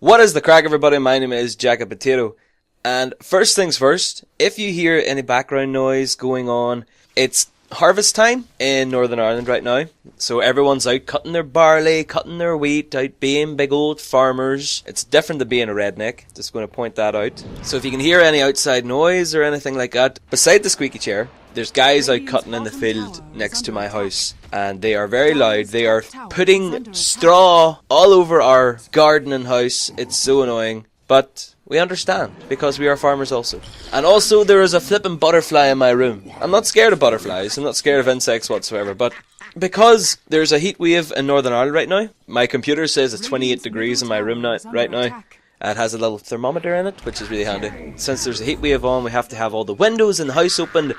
What is the crack, everybody? My name is Jacket Potato. And first things first, if you hear any background noise going on, it's harvest time in Northern Ireland right now. So everyone's out cutting their barley, cutting their wheat, out being big old farmers. It's different than being a redneck. Just going to point that out. So if you can hear any outside noise or anything like that, beside the squeaky chair, there's guys out cutting in the field next to my house, and they are very loud. They are putting straw all over our garden and house. It's so annoying, but we understand, because we are farmers also. And also there is a flippin' butterfly in my room. I'm not scared of butterflies, I'm not scared of insects whatsoever, but because there's a heat wave in Northern Ireland right now, my computer says it's 28 degrees in my room right now. It has a little thermometer in it, which is really handy. Since there's a heat wave on, we have to have all the windows in the house opened,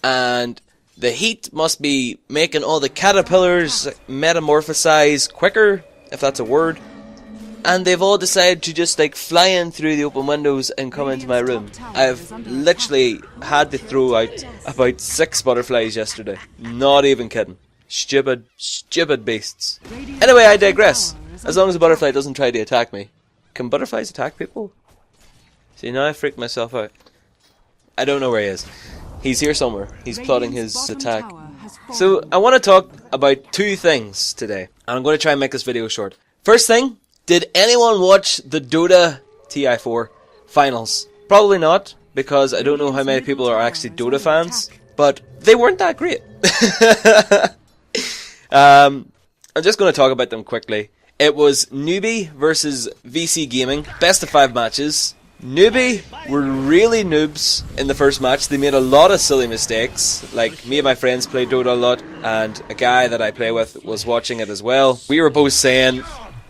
and the heat must be making all the caterpillars metamorphosize quicker, if that's a word. And they've all decided to just fly in through the open windows and come into my room. I've literally had to throw out about 6 butterflies yesterday. Not even kidding. Stupid beasts. Anyway, I digress. As long as a butterfly doesn't try to attack me. Can butterflies attack people? See, now I freaked myself out. I don't know where he is. He's here somewhere. He's plotting his attack. So, I want to talk about 2 things today. And I'm going to try and make this video short. First thing, did anyone watch the Dota TI4 finals? Probably not, because I don't know how many people are actually Dota fans, but they weren't that great. I'm just going to talk about them quickly. It was Newbie versus VC Gaming, best of 5 matches. Newbie were really noobs in the first match. They made a lot of silly mistakes. Like, me and my friends played Dota a lot, and a guy that I play with was watching it as well. We were both saying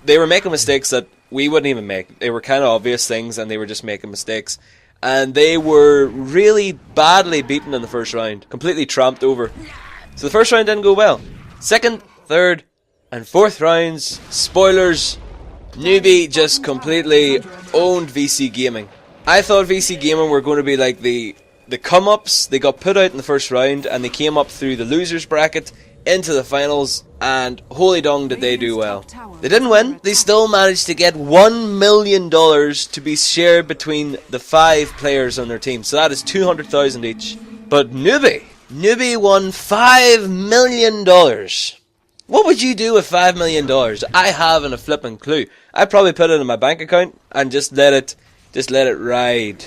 they were making mistakes that we wouldn't even make. They were kind of obvious things, and they were just making mistakes. And they were really badly beaten in the first round. Completely tramped over. So the first round didn't go well. Second, third, and fourth rounds, spoilers, Newbie just completely owned VC Gaming. I thought VC Gaming were going to be like the come-ups. They got put out in the first round, and they came up through the losers bracket into the finals, and holy dong did they do well. They didn't win. They still managed to get $1 million to be shared between the 5 players on their team. So that is $200,000 each. But Newbie won $5 million. What would you do with $5 million? I haven't a flipping clue. I'd probably put it in my bank account and just let it ride.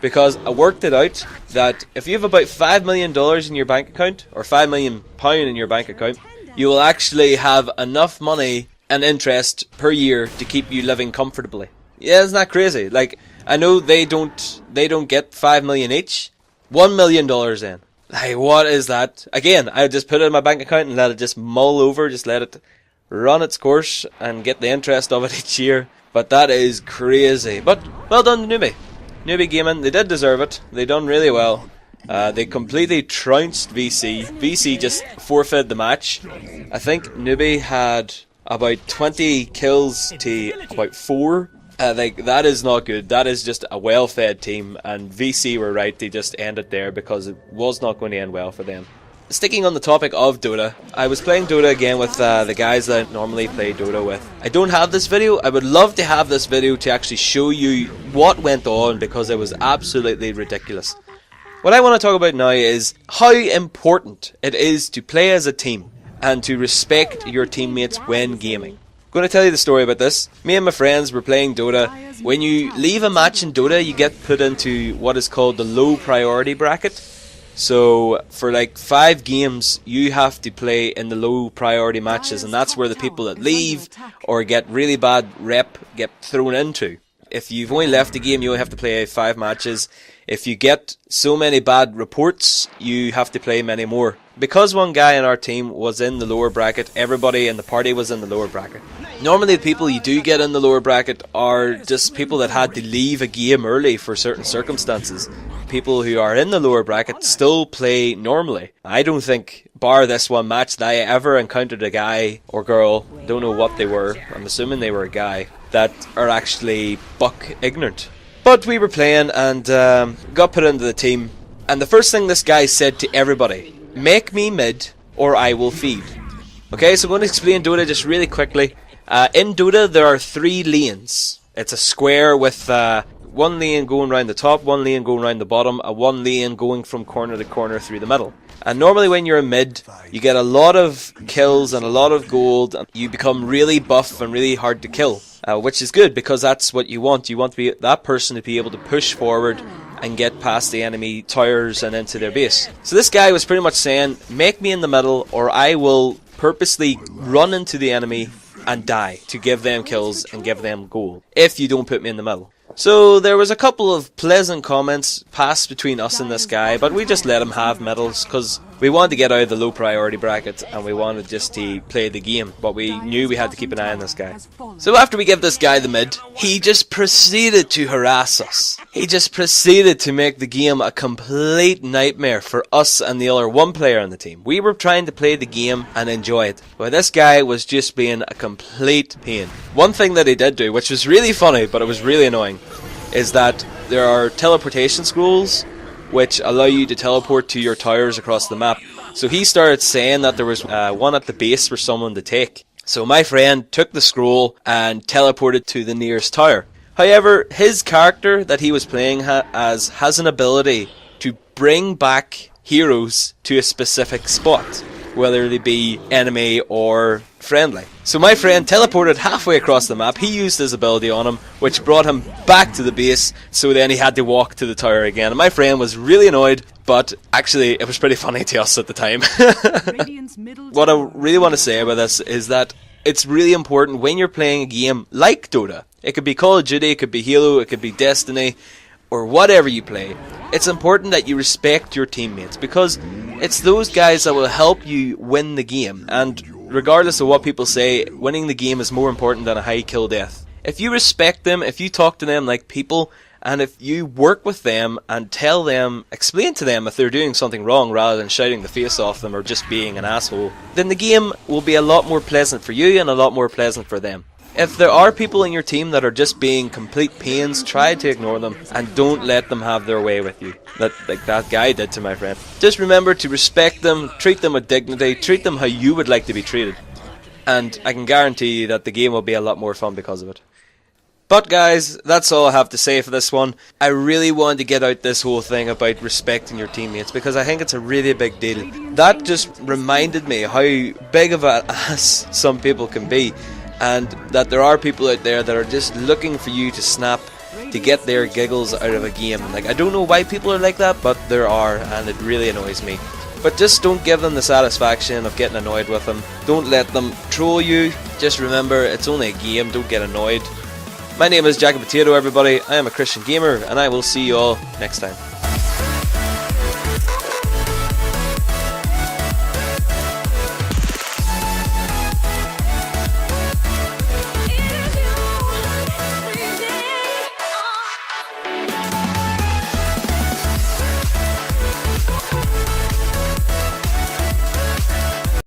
Because I worked it out that if you have about $5 million in your bank account, or £5 million in your bank account, you will actually have enough money and interest per year to keep you living comfortably. Yeah, isn't that crazy? Like, I know they don't get $5 million each. $1 million in. Like, what is that? Again, I would just put it in my bank account and let it just mull over, just let it run its course and get the interest of it each year. But that is crazy. But well done to Newbie. Newbie Gaming, they did deserve it. They done really well. They completely trounced VC. VC just forfeited the match. I think Newbie had about 20 kills to about 4. That is not good. That is just a well-fed team, and VC were right. They just ended there because it was not going to end well for them. Sticking on the topic of Dota, I was playing Dota again with the guys that I normally play Dota with. I don't have this video. I would love to have this video to actually show you what went on, because it was absolutely ridiculous. What I want to talk about now is how important it is to play as a team and to respect your teammates when gaming. I'm going to tell you the story about this. Me and my friends were playing Dota. When you leave a match in Dota, you get put into what is called the low priority bracket. So for like 5 games, you have to play in the low priority matches, and that's where the people that leave or get really bad rep get thrown into. If you've only left a game, you only have to play 5 matches. If you get so many bad reports, you have to play many more. Because one guy in our team was in the lower bracket, everybody in the party was in the lower bracket. Normally the people you do get in the lower bracket are just people that had to leave a game early for certain circumstances. People who are in the lower bracket still play normally. I don't think, bar this one match, that I ever encountered a guy or girl, don't know what they were, I'm assuming they were a guy, that are actually buck ignorant. But we were playing and got put into the team, and the first thing this guy said to everybody, make me mid or I will feed. Okay, so I'm going to explain Dota just really quickly. In Dota there are 3 lanes. It's a square with one lane going around the top, one lane going around the bottom, and one lane going from corner to corner through the middle. And normally when you're in mid, you get a lot of kills and a lot of gold, and you become really buff and really hard to kill, which is good because that's what you want. You want to be that person to be able to push forward and get past the enemy towers and into their base. So this guy was pretty much saying, make me in the middle or I will purposely run into the enemy and die to give them kills and give them gold if you don't put me in the middle. So there was a couple of pleasant comments passed between us and this guy, but we just let him have medals because we wanted to get out of the low priority bracket and we wanted just to play the game, but we knew we had to keep an eye on this guy. So after we give this guy the mid, he just proceeded to harass us. He just proceeded to make the game a complete nightmare for us and the other one player on the team. We were trying to play the game and enjoy it, but this guy was just being a complete pain. One thing that he did do, which was really funny, but it was really annoying, is that there are teleportation scrolls which allow you to teleport to your towers across the map. So he started saying that there was one at the base for someone to take. So my friend took the scroll and teleported to the nearest tower. However, his character that he was playing has an ability to bring back heroes to a specific spot, whether they be enemy or friendly. So my friend teleported halfway across the map. He used his ability on him, which brought him back to the base, so then he had to walk to the tower again. And my friend was really annoyed, but actually it was pretty funny to us at the time. What I really want to say about this is that it's really important when you're playing a game like Dota. It could be Call of Duty, it could be Halo, it could be Destiny, or whatever you play. It's important that you respect your teammates because it's those guys that will help you win the game. And regardless of what people say, winning the game is more important than a high kill death. If you respect them, if you talk to them like people, and if you work with them and tell them, explain to them if they're doing something wrong rather than shouting the face off them or just being an asshole, then the game will be a lot more pleasant for you and a lot more pleasant for them. If there are people in your team that are just being complete pains, try to ignore them and don't let them have their way with you, like that guy did to my friend. Just remember to respect them, treat them with dignity, treat them how you would like to be treated. And I can guarantee you that the game will be a lot more fun because of it. But guys, that's all I have to say for this one. I really wanted to get out this whole thing about respecting your teammates because I think it's a really big deal. That just reminded me how big of an ass some people can be, and that there are people out there that are just looking for you to snap to get their giggles out of a game. Like, I don't know why people are like that, but there are, and it really annoys me. But just don't give them the satisfaction of getting annoyed with them. Don't let them troll you. Just remember, it's only a game, don't get annoyed. My name is Jack and Potato, everybody. I am a Christian gamer, and I will see you all next time.